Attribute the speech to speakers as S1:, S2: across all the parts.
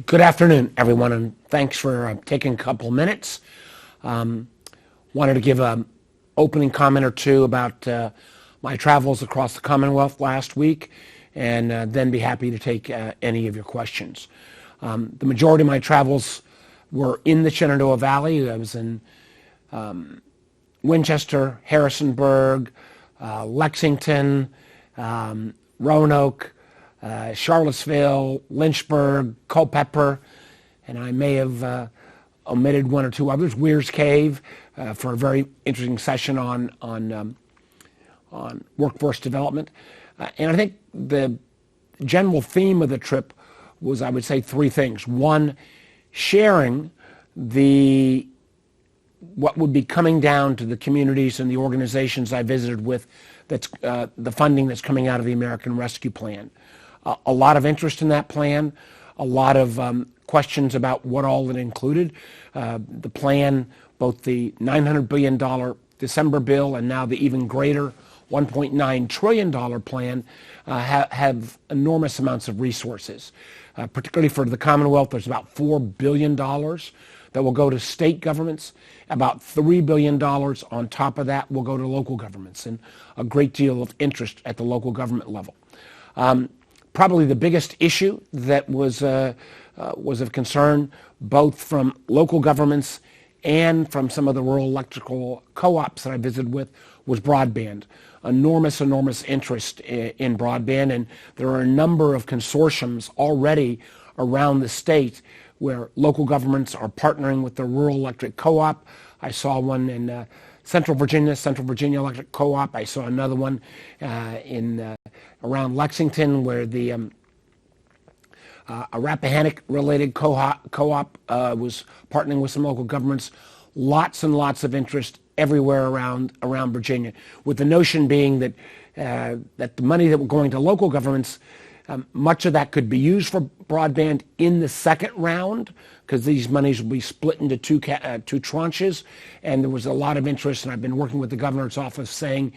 S1: Good afternoon, everyone, and thanks for taking a couple minutes. Wanted to give an opening comment or two about my travels across the Commonwealth last week, and then be happy to take any of your questions. The majority of my travels were in the Shenandoah Valley. I was in Winchester, Harrisonburg, Lexington, Roanoke, Charlottesville, Lynchburg, Culpeper, and I may have omitted one or two others. Weir's Cave for a very interesting session on workforce development. And I think the general theme of the trip was, I would say, three things. One, sharing what would be coming down to the communities and the organizations I visited with, that's the funding that's coming out of the American Rescue Plan. A lot of interest in that plan, a lot of questions about what all it included. The plan, both the $900 billion December bill and now the even greater $1.9 trillion plan, have enormous amounts of resources. Particularly for the Commonwealth, there's about $4 billion that will go to state governments. About $3 billion on top of that will go to local governments, and a great deal of interest at the local government level. Probably the biggest issue that was of concern, both from local governments and from some of the rural electrical co-ops that I visited with, was broadband. Enormous interest in broadband, and there are a number of consortiums already around the state where local governments are partnering with the rural electric co-op. I saw one in Central Virginia Electric Co-op. I saw another one around Lexington, where the a Rappahannock-related co-op was partnering with some local governments. Lots and lots of interest everywhere around Virginia, with the notion being that that the money that were going to local governments, much of that could be used for broadband in the second round, because these monies will be split into two tranches. And there was a lot of interest, and I've been working with the governor's office saying,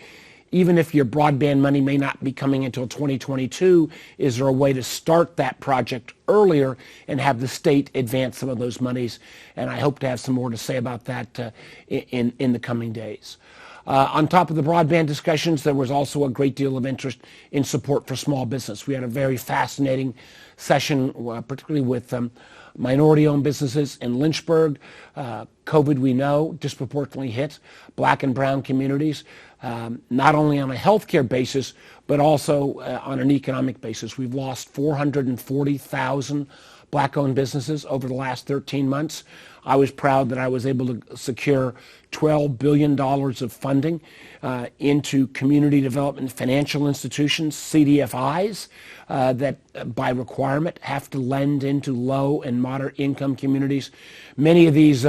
S1: even if your broadband money may not be coming until 2022, is there a way to start that project earlier and have the state advance some of those monies? And I hope to have some more to say about that in the coming days. On top of the broadband discussions, there was also a great deal of interest in support for small business. We had a very fascinating session, particularly with minority-owned businesses in Lynchburg. COVID, we know, disproportionately hit black and brown communities, not only on a healthcare basis, but also on an economic basis. We've lost 440,000 black-owned businesses over the last 13 months. I was proud that I was able to secure $12 billion of funding into community development financial institutions, CDFIs, that by requirement have to lend into low and moderate income communities. Many of these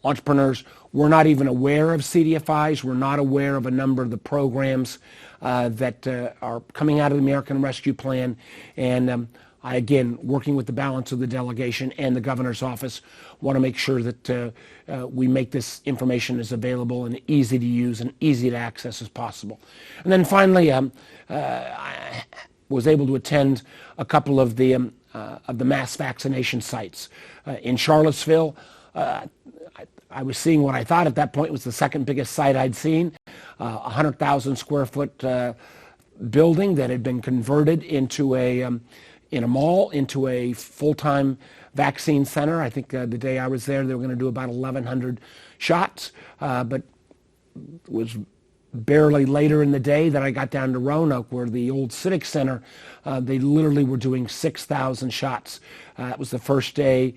S1: entrepreneurs were not even aware of CDFIs, were not aware of a number of the programs that are coming out of the American Rescue Plan. And I, again, working with the balance of the delegation and the governor's office, want to make sure that we make this information as available and easy to use and easy to access as possible. And then finally, I was able to attend a couple of the mass vaccination sites. In Charlottesville, I was seeing what I thought at that point was the second biggest site I'd seen, 100,000 square foot building that had been converted into in a mall into a full-time vaccine center. I think the day I was there, they were going to do about 1,100 shots, but it was barely later in the day that I got down to Roanoke, where the old Civic Center, they literally were doing 6,000 shots. It was the first day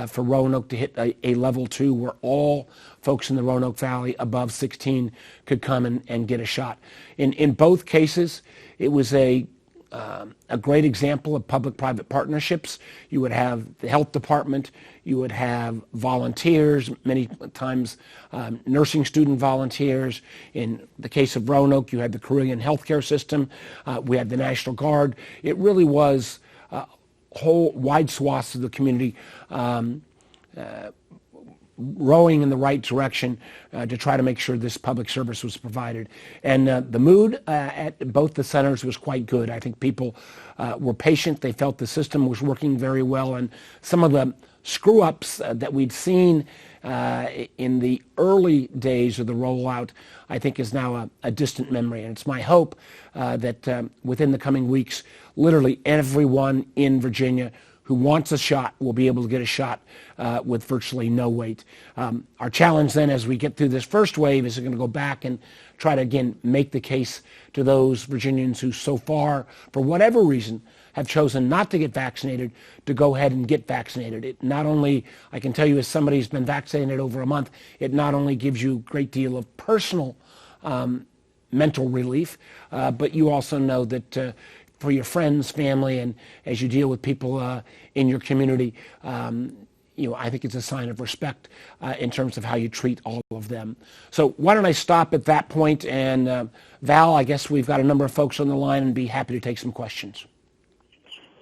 S1: for Roanoke to hit a level 2, where all folks in the Roanoke Valley above 16 could come and get a shot. In both cases, it was a great example of public-private partnerships. You would have the health department, you would have volunteers, many times nursing student volunteers. In the case of Roanoke, you had the Korean healthcare system. We had the National Guard. It really was whole wide swaths of the community rowing in the right direction to try to make sure this public service was provided. And the mood at both the centers was quite good. I think people were patient. They felt the system was working very well. And some of the screw-ups that we'd seen in the early days of the rollout, I think is now a distant memory. And it's my hope that within the coming weeks, literally everyone in Virginia who wants a shot will be able to get a shot with virtually no wait. Our challenge then as we get through this first wave is going to go back and try to, again, make the case to those Virginians who so far, for whatever reason, have chosen not to get vaccinated, to go ahead and get vaccinated. It not only, I can tell you as somebody who's been vaccinated over a month, it not only gives you a great deal of personal mental relief, but you also know that for your friends, family, and as you deal with people in your community, I think it's a sign of respect in terms of how you treat all of them. So why don't I stop at that point, and Val, I guess we've got a number of folks on the line and be happy to take some questions.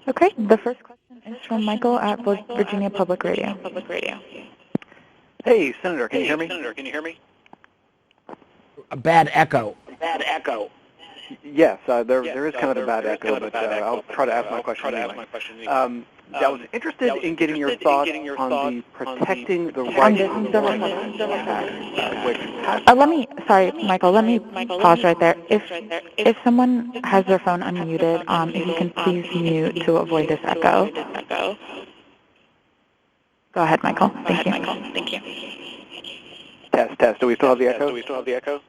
S2: Okay, the first question is from Michael at Virginia Public Radio.
S3: Hey, Senator, can you hear me?
S1: A bad echo.
S3: Yes, there is kind of a bad echo, but I'll try to ask my question anyway. I was interested in getting your thoughts on the protecting the rights
S2: Michael, let me pause right there. If someone has their phone unmuted, if you can please mute to avoid this echo. Go ahead, Michael. Thank you.
S3: Test. Do we still have the echo?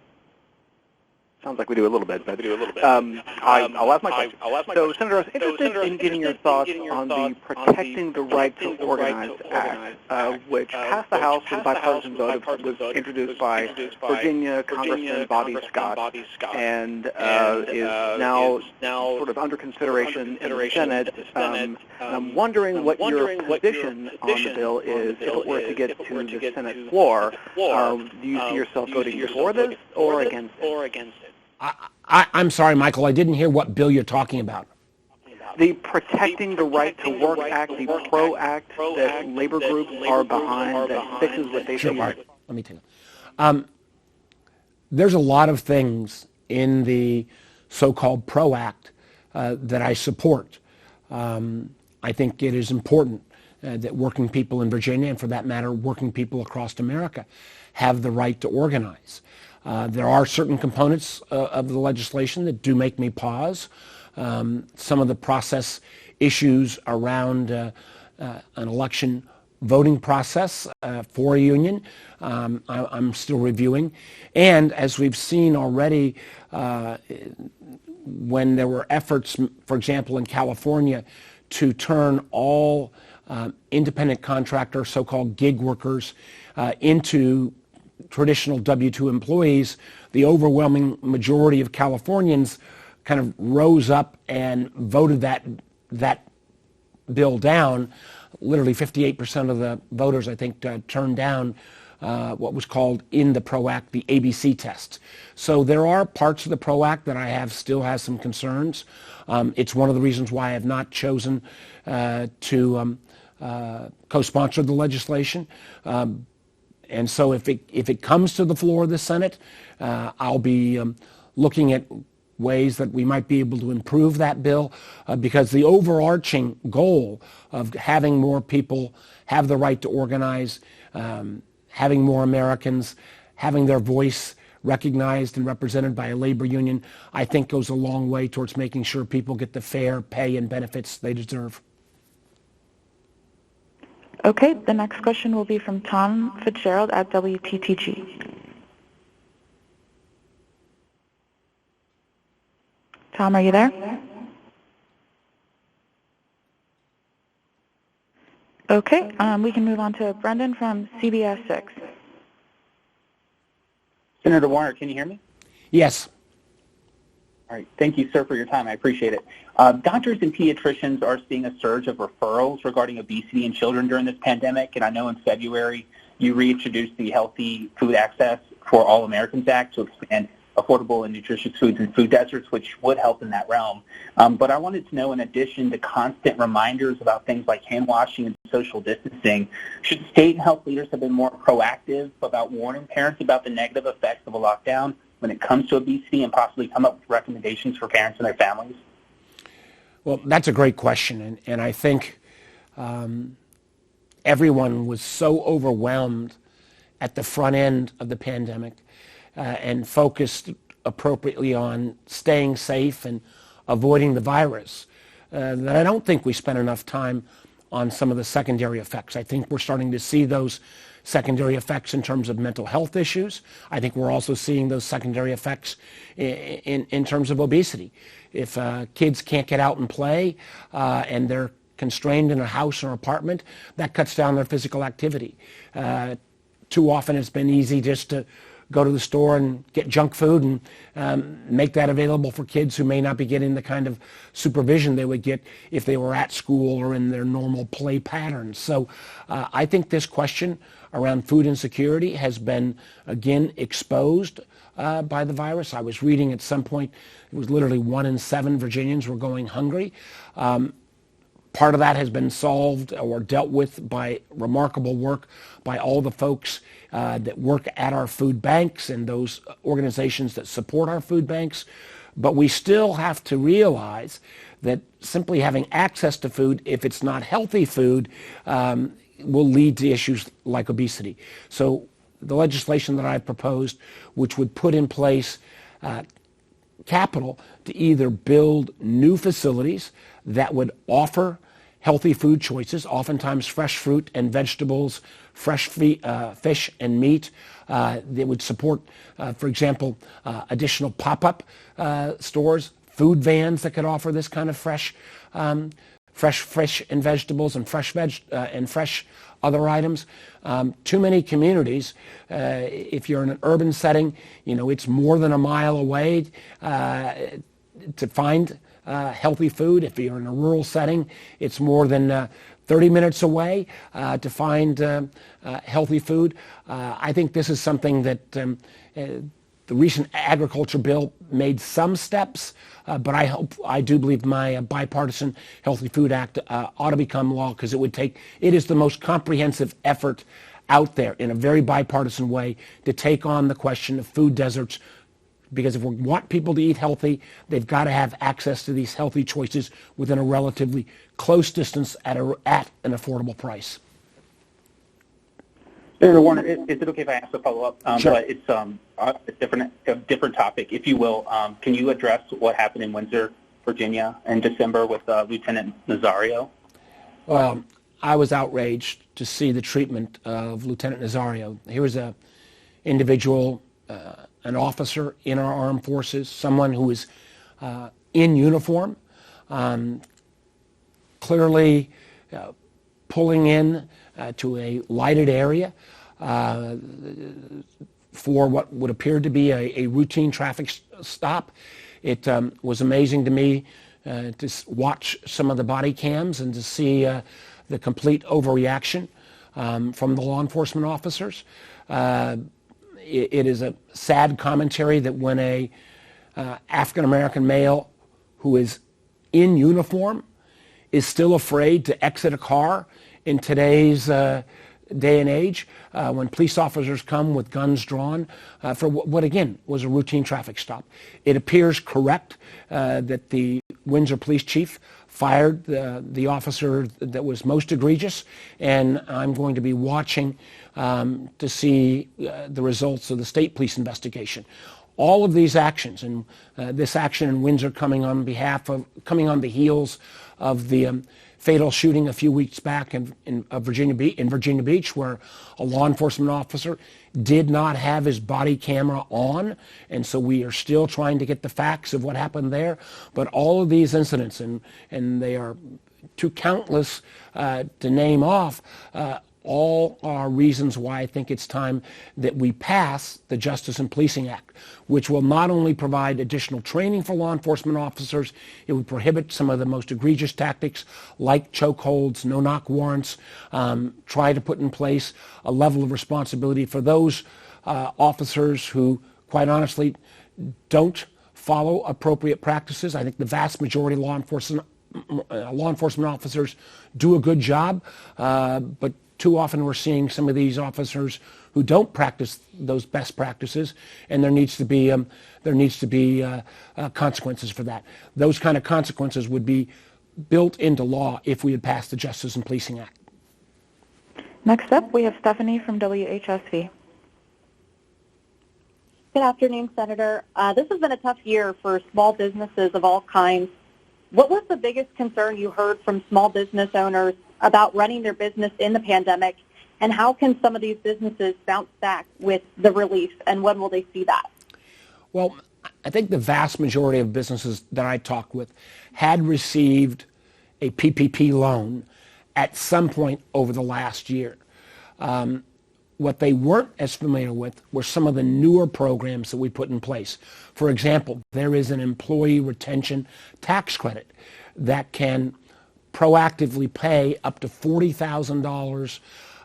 S3: Sounds like we do a little bit, but I'll ask my question. So, Senator, I was interested in getting your thoughts on the Protecting the Right to Organize Act, which passed the House with a bipartisan vote. It was introduced by Virginia Congressman Bobby Scott, and is now sort of under consideration in the Senate. And I'm wondering what your position on the bill is if it were to get to the Senate floor. Do you see yourself voting for this or against it?
S1: I'm sorry, Michael, I didn't hear what bill you're talking about.
S3: The Protecting the Right to Work Act, the PRO Act that labor groups are behind that fixes what they say.
S1: Let me take it. There's a lot of things in the so-called PRO Act that I support. I think it is important that working people in Virginia, and for that matter, working people across America, have the right to organize. There are certain components of the legislation that do make me pause. Some of the process issues around an election voting process for a union, I'm still reviewing. And as we've seen already, when there were efforts, for example, in California, to turn all independent contractor, so-called gig workers, into traditional W-2 employees, the overwhelming majority of Californians kind of rose up and voted that bill down. Literally 58% of the voters, I think, turned down what was called in the PRO Act the ABC test. So there are parts of the PRO Act that I still have some concerns. It's one of the reasons why I have not chosen to co-sponsor the legislation. And so if it comes to the floor of the Senate, I'll be looking at ways that we might be able to improve that bill because the overarching goal of having more people have the right to organize, having more Americans, having their voice recognized and represented by a labor union, I think goes a long way towards making sure people get the fair pay and benefits they deserve.
S2: Okay, the next question will be from Tom Fitzgerald at WTTG. Tom, are you there? Okay, we can move on to Brendan from CBS 6.
S4: Senator Warner, can you hear me?
S1: Yes.
S4: All right. Thank you, sir, for your time. I appreciate it. Doctors and pediatricians are seeing a surge of referrals regarding obesity in children during this pandemic, and I know in February you reintroduced the Healthy Food Access for All Americans Act to expand affordable and nutritious foods and food deserts, which would help in that realm. But I wanted to know, in addition to constant reminders about things like hand washing and social distancing, should state and health leaders have been more proactive about warning parents about the negative effects of a lockdown when it comes to obesity and possibly come up with recommendations for parents and their families?
S1: Well, that's a great question, and I think everyone was so overwhelmed at the front end of the pandemic and focused appropriately on staying safe and avoiding the virus that I don't think we spent enough time on some of the secondary effects. I think we're starting to see those secondary effects in terms of mental health issues. I think we're also seeing those secondary effects in terms of obesity. If kids can't get out and play and they're constrained in a house or apartment, that cuts down their physical activity. Too often it's been easy just to go to the store and get junk food and make that available for kids who may not be getting the kind of supervision they would get if they were at school or in their normal play patterns. So I think this question around food insecurity has been, again, exposed by the virus. I was reading at some point, it was literally 1 in 7 Virginians were going hungry. Part of that has been solved or dealt with by remarkable work by all the folks that work at our food banks and those organizations that support our food banks. But we still have to realize that simply having access to food, if it's not healthy food, will lead to issues like obesity. So the legislation that I proposed, which would put in place capital to either build new facilities that would offer healthy food choices, oftentimes fresh fruit and vegetables, fresh fish and meat. They would support, for example, additional pop-up stores, food vans that could offer this kind of fresh fish and vegetables and fresh other items. Too many communities, if you're in an urban setting, it's more than a mile away to find healthy food. If you're in a rural setting, it's more than 30 minutes away to find healthy food. I think this is something that the recent agriculture bill made some steps, but I do believe my Bipartisan Healthy Food Act ought to become law, because it is the most comprehensive effort out there in a very bipartisan way to take on the question of food deserts. Because if we want people to eat healthy, they've got to have access to these healthy choices within a relatively close distance at an affordable price.
S4: Senator Warner, is it okay if I ask a follow-up?
S1: Sure.
S4: But it's a different topic, if you will. Can you address what happened in Windsor, Virginia in December with Lieutenant Rosario?
S1: Well, I was outraged to see the treatment of Lieutenant Rosario. Here was an individual, an officer in our armed forces, someone who is in uniform, clearly pulling in to a lighted area for what would appear to be a routine traffic stop. It was amazing to me to watch some of the body cams and to see the complete overreaction from the law enforcement officers. It is a sad commentary that when a African-American male who is in uniform is still afraid to exit a car in today's day and age, when police officers come with guns drawn for what again was a routine traffic stop. It appears correct that the Windsor police chief fired the officer that was most egregious, and I'm going to be watching to see the results of the state police investigation. All of these actions, and this action in Windsor coming on the heels of the fatal shooting a few weeks back in Virginia Beach, where a law enforcement officer did not have his body camera on, and so we are still trying to get the facts of what happened there. But all of these incidents, and they are too countless to name off, all are reasons why I think it's time that we pass the Justice and Policing Act, which will not only provide additional training for law enforcement officers, it would prohibit some of the most egregious tactics like chokeholds, no-knock warrants, try to put in place a level of responsibility for those officers who, quite honestly, don't follow appropriate practices. I think the vast majority of law enforcement officers do a good job, but too often we're seeing some of these officers who don't practice those best practices, and there needs to be consequences for that. Those kind of consequences would be built into law if we had passed the Justice and Policing Act.
S2: Next up, we have Stephanie from WHSV.
S5: Good afternoon, Senator. This has been a tough year for small businesses of all kinds. What was the biggest concern you heard from small business owners about running their business in the pandemic, and how can some of these businesses bounce back with the relief, and when will they see that?
S1: Well, I think the vast majority of businesses that I talked with had received a PPP loan at some point over the last year. What they weren't as familiar with were some of the newer programs that we put in place. For example, there is an employee retention tax credit that can proactively pay up to $40,000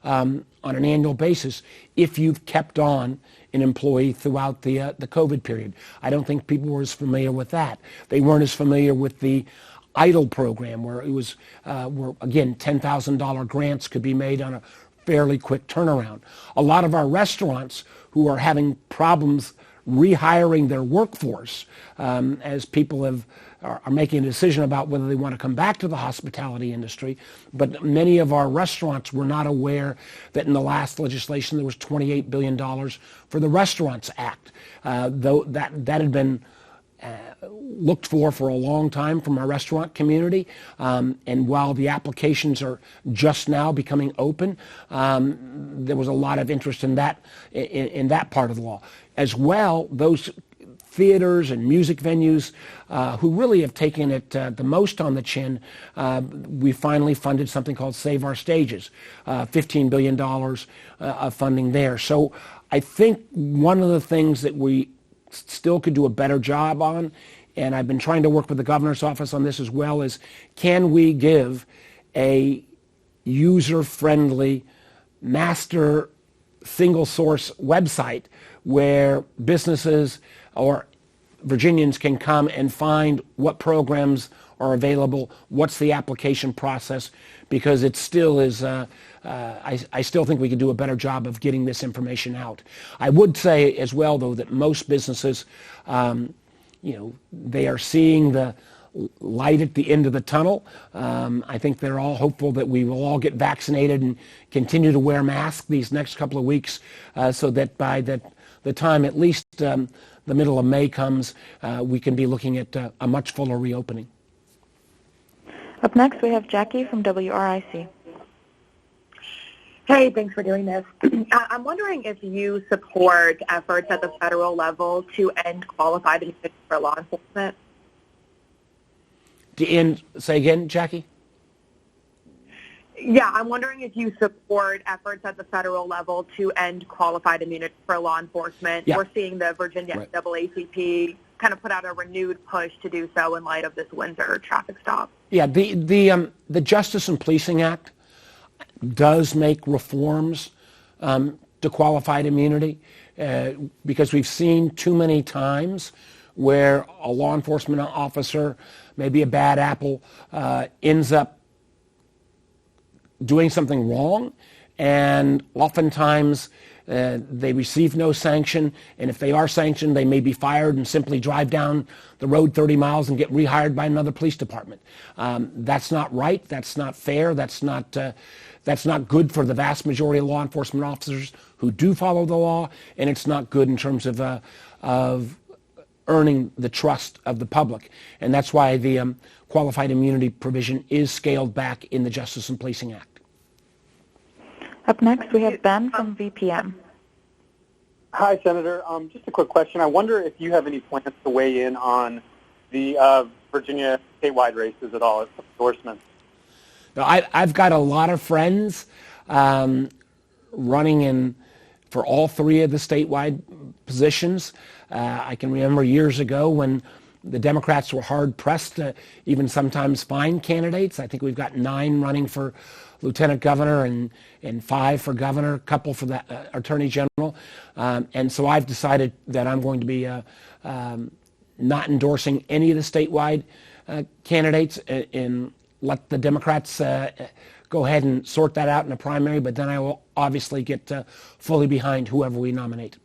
S1: on an annual basis if you've kept on an employee throughout the COVID period. I don't think people were as familiar with that. They weren't as familiar with the EIDL program, where it was, where again, $10,000 grants could be made on a fairly quick turnaround. A lot of our restaurants who are having problems rehiring their workforce as people are making a decision about whether they want to come back to the hospitality industry. But many of our restaurants were not aware that in the last legislation there was $28 billion for the Restaurants Act, though that had been looked for a long time from our restaurant community. And while the applications are just now becoming open, there was a lot of interest in that part of the law. As well, those theaters and music venues who really have taken it the most on the chin, we finally funded something called Save Our Stages, $15 billion of funding there. So I think one of the things that we still could do a better job on, and I've been trying to work with the governor's office on this as well, is can we give a user-friendly master single source website where businesses or Virginians can come and find what programs are available, what's the application process, because it still is, I still think we could do a better job of getting this information out. I would say as well, though, that most businesses, they are seeing the light at the end of the tunnel. I think they're all hopeful that we will all get vaccinated and continue to wear masks these next couple of weeks so that by the time at least the middle of May comes, we can be looking at a much fuller reopening.
S2: Up next, we have Jackie from WRIC.
S6: Hey, thanks for doing this. I'm wondering if you support efforts at the federal level to end qualified immunity for law enforcement.
S1: Say again, Jackie?
S6: Yeah, I'm wondering if you support efforts at the federal level to end qualified immunity for law enforcement.
S1: Yeah.
S6: We're seeing the Virginia NAACP kind of put out a renewed push to do so in light of this Windsor traffic stop.
S1: Yeah, the Justice and Policing Act does make reforms to qualified immunity because we've seen too many times where a law enforcement officer, maybe a bad apple, ends up doing something wrong, and oftentimes they receive no sanction, and if they are sanctioned, they may be fired and simply drive down the road 30 miles and get rehired by another police department. That's not right. That's not fair. That's not good for the vast majority of law enforcement officers who do follow the law, and it's not good in terms of earning the trust of the public. And that's why the qualified immunity provision is scaled back in the Justice and Policing Act.
S2: Up next, we have Ben from VPM.
S7: Hi, Senator. Just a quick question. I wonder if you have any plans to weigh in on the Virginia statewide races at all, endorsements.
S1: Now, I've got a lot of friends running for all three of the statewide positions. I can remember years ago when The Democrats were hard-pressed to even sometimes find candidates. I think we've got 9 running for lieutenant governor and 5 for governor, a couple for the attorney general. And so I've decided that I'm going to be not endorsing any of the statewide candidates and let the Democrats go ahead and sort that out in a primary, but then I will obviously get fully behind whoever we nominate.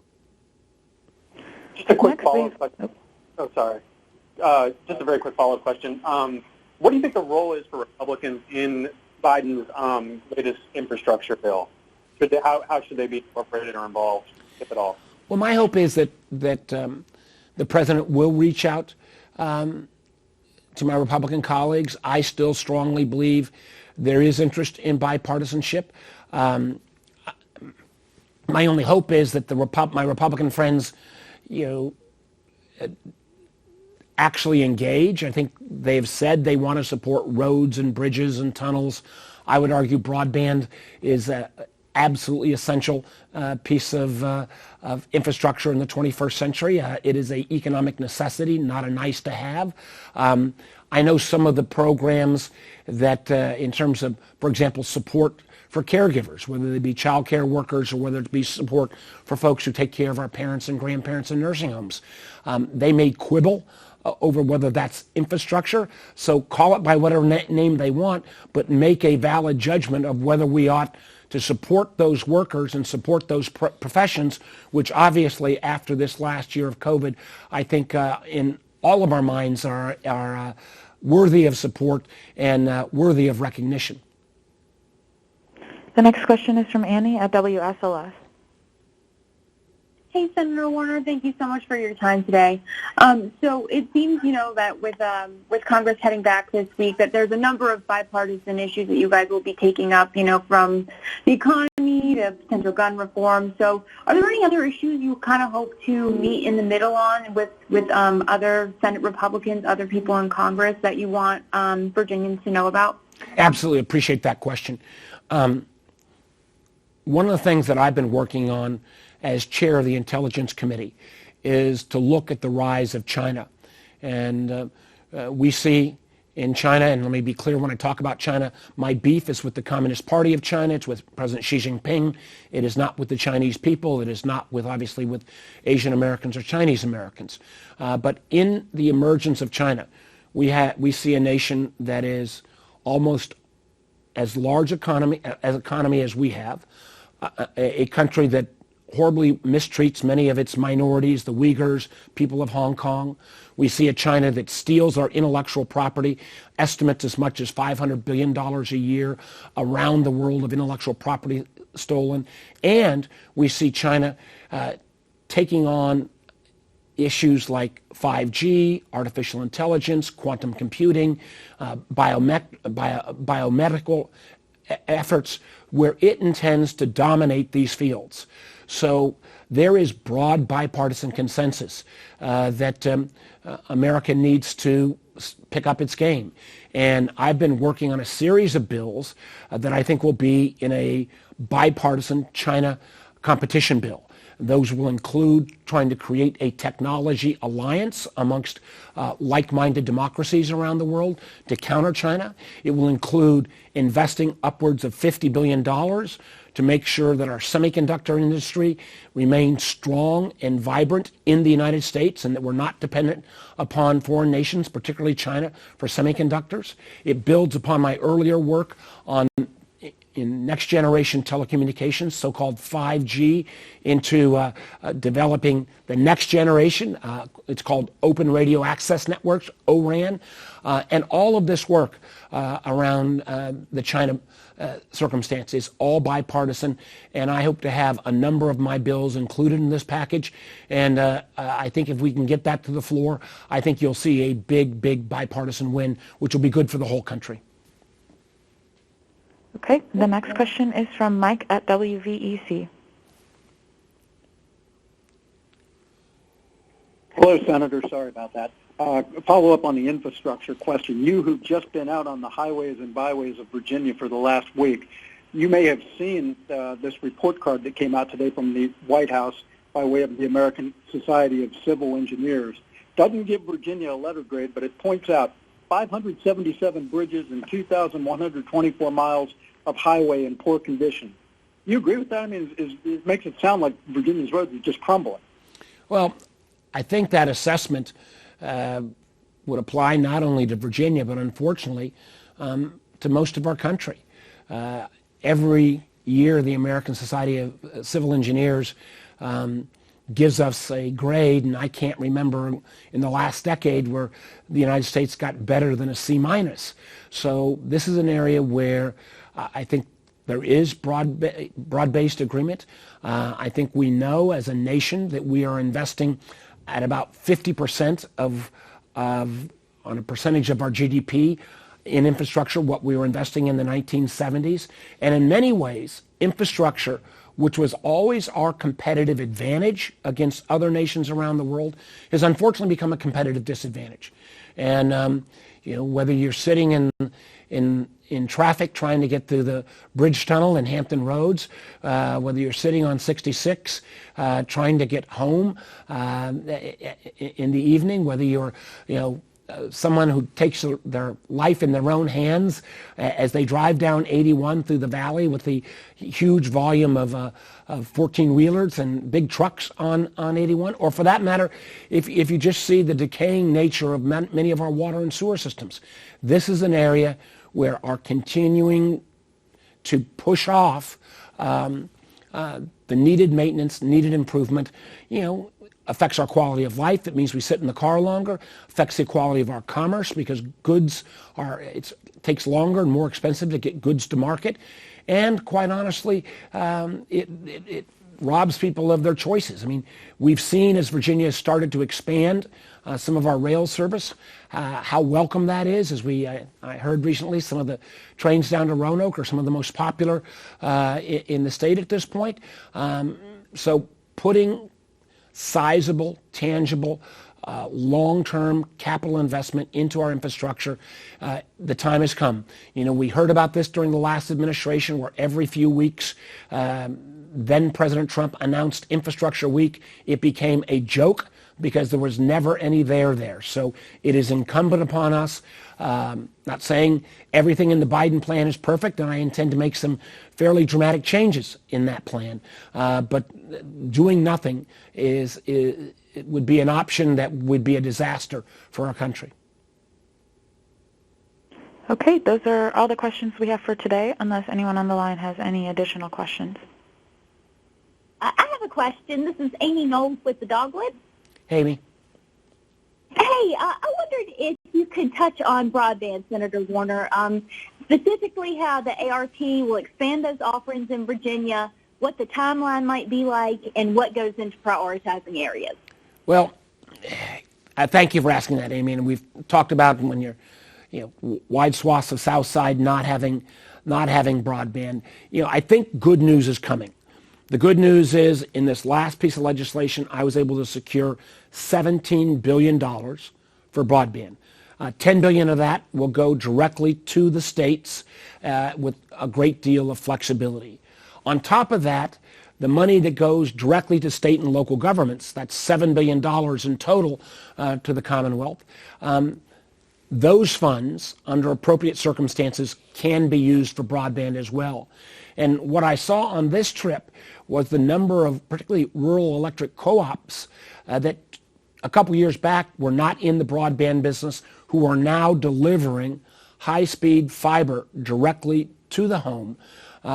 S7: Just a quick follow-up question. Oh, sorry. Just a very quick follow-up question. What do you think the role is for Republicans in Biden's latest infrastructure bill? How should they be incorporated or involved, if at all?
S1: Well, my hope is that the president will reach out to my Republican colleagues. I still strongly believe there is interest in bipartisanship. My only hope is that my Republican friends, actually engage. I think they've said they want to support roads and bridges and tunnels. I would argue broadband is an absolutely essential piece of infrastructure in the 21st century. It is an economic necessity, not a nice to have. I know some of the programs that in terms of, for example, support for caregivers, whether they be child care workers or whether it be support for folks who take care of our parents and grandparents in nursing homes. They may quibble over whether that's infrastructure, so call it by whatever name they want, but make a valid judgment of whether we ought to support those workers and support those professions, which obviously after this last year of COVID, I think in all of our minds are worthy of support and worthy of recognition.
S2: The next question is from Annie at WSLS.
S5: Hey, Senator Warner, thank you so much for your time today. So it seems, that with Congress heading back this week, that there's a number of bipartisan issues that you guys will be taking up, from the economy to potential gun reform. So are there any other issues you kind of hope to meet in the middle on with other Senate Republicans, other people in Congress that you want Virginians to know about?
S1: Absolutely appreciate that question. One of the things that I've been working on as chair of the Intelligence Committee is to look at the rise of China. And we see in China, and let me be clear when I talk about China, my beef is with the Communist Party of China. It's with President Xi Jinping. It is not with the Chinese people. It is not obviously with Asian Americans or Chinese Americans. But in the emergence of China, we see a nation that is almost as large economy as we have, a country that horribly mistreats many of its minorities, the Uyghurs, people of Hong Kong. We see a China that steals our intellectual property, estimates as much as $500 billion a year around the world of intellectual property stolen. And we see China taking on issues like 5G, artificial intelligence, quantum computing, biomedical efforts where it intends to dominate these fields. So there is broad bipartisan consensus that America needs to pick up its game. And I've been working on a series of bills that I think will be in a bipartisan China competition bill. Those will include trying to create a technology alliance amongst like-minded democracies around the world to counter China. It will include investing upwards of $50 billion to make sure that our semiconductor industry remains strong and vibrant in the United States and that we're not dependent upon foreign nations, particularly China, for semiconductors. It builds upon my earlier work in next-generation telecommunications, so-called 5G, into developing the next generation. It's called Open Radio Access Networks, ORAN. And all of this work around the China circumstance is all bipartisan, and I hope to have a number of my bills included in this package. And I think if we can get that to the floor, I think you'll see a big, big bipartisan win, which will be good for the whole country.
S2: Okay, the next question is from Mike at WVEC.
S8: Hello, Senator. Sorry about that. Follow up on the infrastructure question. You who've just been out on the highways and byways of Virginia for the last week, you may have seen this report card that came out today from the White House by way of the American Society of Civil Engineers. doesn't give Virginia a letter grade, but it points out 577 bridges and 2,124 miles of highway in poor condition. You agree with that? I mean, it makes it sound like Virginia's roads are just crumbling.
S1: Well, I think that assessment would apply not only to Virginia, but unfortunately to most of our country. Every year, the American Society of Civil Engineers gives us a grade, and I can't remember in the last decade where the United States got better than a C-. So this is an area where I think there is broad-based agreement. I think we know as a nation that we are investing at about 50% on a percentage of our GDP in infrastructure, what we were investing in the 1970s. And in many ways, infrastructure, which was always our competitive advantage against other nations around the world, has unfortunately become a competitive disadvantage. And whether you're sitting in traffic trying to get through the bridge tunnel in Hampton Roads, whether you're sitting on 66 trying to get home in the evening, whether you're someone who takes their life in their own hands as they drive down 81 through the valley with the huge volume of 14-wheelers and big trucks on 81, or for that matter, if you just see the decaying nature of many of our water and sewer systems. This is an area where our continuing to push off the needed maintenance, needed improvement, affects our quality of life. It means we sit in the car longer, affects the quality of our commerce because it takes longer and more expensive to get goods to market. And quite honestly, it robs people of their choices. I mean, we've seen as Virginia has started to expand some of our rail service, how welcome that is. As I heard recently, some of the trains down to Roanoke are some of the most popular in the state at this point. So putting sizable, tangible, long-term capital investment into our infrastructure, the time has come. We heard about this during the last administration where every few weeks then President Trump announced Infrastructure Week. It became a joke because there was never any there. So it is incumbent upon us, not saying everything in the Biden plan is perfect, and I intend to make some fairly dramatic changes in that plan, but doing nothing it would be an option that would be a disaster for our country.
S2: Okay, those are all the questions we have for today, unless anyone on the line has any additional questions.
S9: I have a question. This is Amy Knowles with the Dogwood.
S1: Hey, Amy.
S9: Hey, I wondered if you could touch on broadband, Senator Warner, specifically how the ARP will expand those offerings in Virginia, what the timeline might be like, and what goes into prioritizing areas. Well,
S1: thank you for asking that, Amy. And we've talked about when you're, wide swaths of South Side not having broadband. I think good news is coming. The good news is in this last piece of legislation, I was able to secure $17 billion for broadband. $10 billion of that will go directly to the states with a great deal of flexibility. On top of that, the money that goes directly to state and local governments, that's $7 billion in total to the Commonwealth, those funds, under appropriate circumstances, can be used for broadband as well. And what I saw on this trip was the number of particularly rural electric co-ops that a couple years back were not in the broadband business, who are now delivering high-speed fiber directly to the home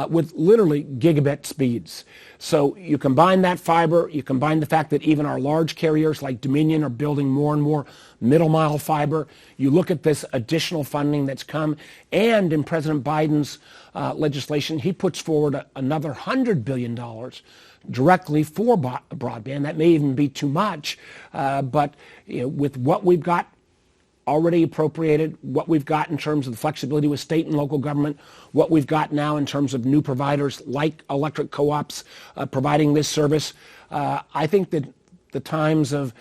S1: with literally gigabit speeds. So you combine that fiber, you combine the fact that even our large carriers like Dominion are building more and more middle-mile fiber. You look at this additional funding that's come, and in President Biden's legislation, he puts forward another $100 billion directly for broadband. That may even be too much, but with what we've got already appropriated, what we've got in terms of the flexibility with state and local government, what we've got now in terms of new providers like electric co-ops providing this service, I think that the times of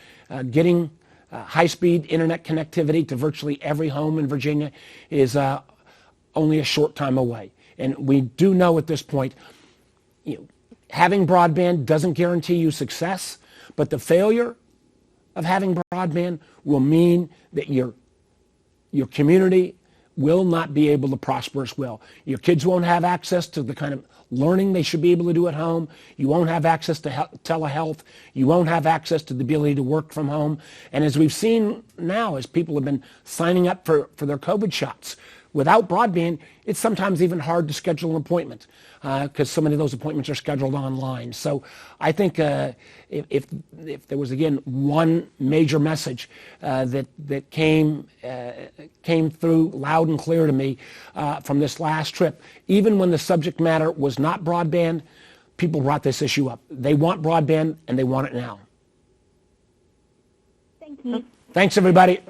S1: getting high-speed internet connectivity to virtually every home in Virginia is only a short time away. And we do know at this point, having broadband doesn't guarantee you success, but the failure of having broadband will mean that your community will not be able to prosper as well. Your kids won't have access to the kind of learning they should be able to do at home. You won't have access to telehealth. You won't have access to the ability to work from home. And as we've seen now, as people have been signing up for their COVID shots, without broadband, it's sometimes even hard to schedule an appointment because so many of those appointments are scheduled online. So I think if there was, again, one major message that came through loud and clear to me from this last trip, even when the subject matter was not broadband, people brought this issue up. They want broadband, and they want it now.
S9: Thank you.
S1: Thanks, everybody.